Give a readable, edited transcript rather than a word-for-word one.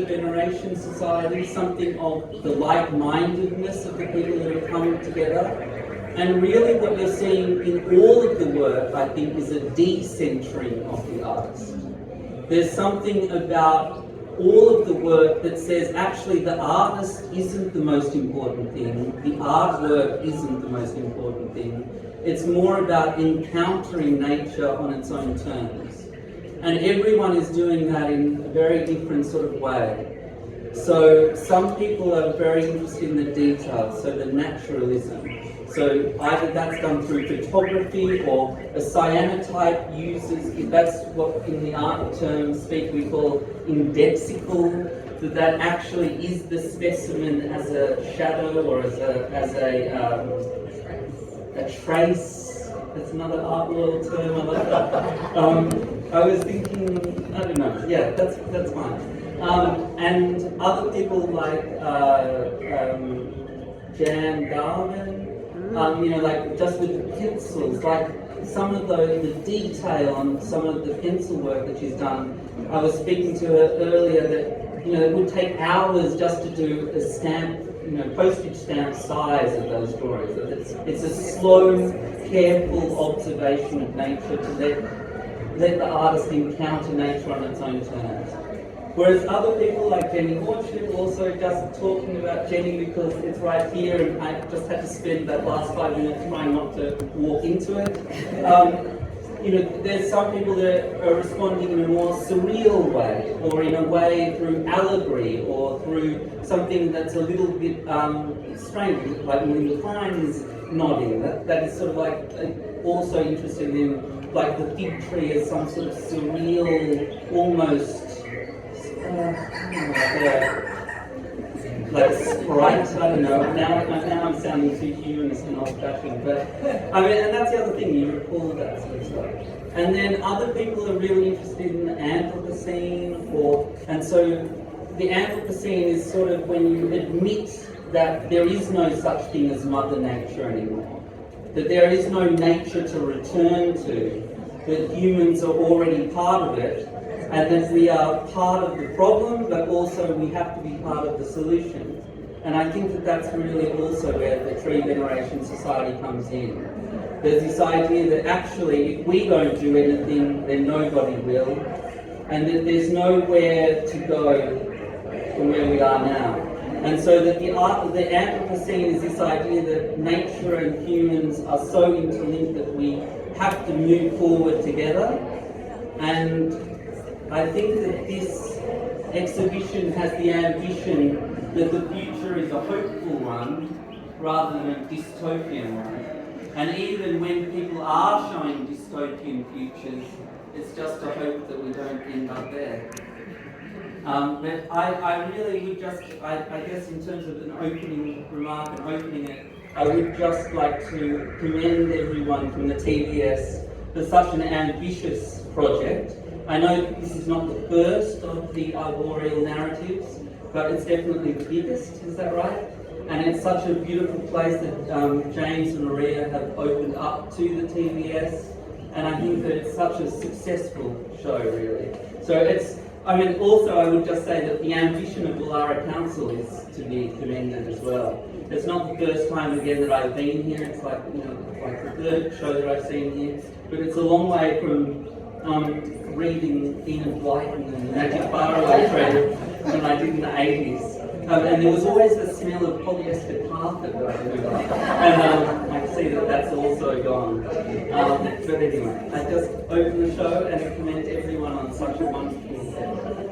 Veneration Society, something of the like-mindedness of the people that have come together. And really what we're seeing in all of the work, I think, is a decentering of the artist. There's something about all of the work that says actually the artist isn't the most important thing, the artwork isn't the most important thing. It's more about encountering nature on its own terms. And everyone is doing that in a very different sort of way. So some people are very interested in the details, so the naturalism. So either that's done through photography or a cyanotype uses, that's what in the art terms speak we call indexical, that actually is the specimen as a shadow or as a trace. That's another art world term, I like that. I was thinking, I don't know, yeah, that's fine. And other people like Jan Garvin, like just with the pencils, like some of the detail on some of the pencil work that she's done. I was speaking to her earlier that, it would take hours just to do a stamp, postage stamp size of those drawings. It's a slow, careful observation of nature to let the artist encounter nature on its own terms. Whereas other people like Jenny Orchard, also just talking about Jenny because it's right here and I just had to spend that last 5 minutes trying not to walk into it. There's some people that are responding in a more surreal way, or in a way through allegory, or through something that's a little bit strange, like Linda Klein is nodding. That is sort of like also interested in like the fig tree as some sort of surreal, almost like sprite, I don't know. Now I'm sounding too humanist and old-fashioned, but I mean, and that's the other thing, you recall that sort of stuff. And then other people are really interested in the Anthropocene, and so the Anthropocene is sort of when you admit that there is no such thing as Mother Nature anymore, that there is no nature to return to, that humans are already part of it, and that we are part of the problem, but also we have to be part of the solution. And I think that that's really also where the Tree Veneration Society comes in. There's this idea that actually if we don't do anything, then nobody will, and that there's nowhere to go from where we are now. And so that the Anthropocene is this idea that nature and humans are so interlinked that we have to move forward together. And I think that this exhibition has the ambition that the future is a hopeful one rather than a dystopian one. And even when people are showing dystopian futures, it's just a hope that we don't end up there. But I really would just, I guess in terms of an opening remark and opening it, I would just like to commend everyone from the TVS for such an ambitious project. I know this is not the first of the arboreal narratives, but it's definitely the biggest, is that right? And it's such a beautiful place that James and Maria have opened up to the TVS, and I think that it's such a successful show, really. So also I would just say that the ambition of Woollahra Council is to be commended as well. It's not the first time again that I've been here, it's like, like the third show that I've seen here, but it's a long way from reading Enid Blyton and the Magic Faraway trend when I did in the 80s. And there was always the smell of polyester carpet that I remember. And I can see that that's also gone. But anyway, I just open the show and commend everyone on such a wonderful set.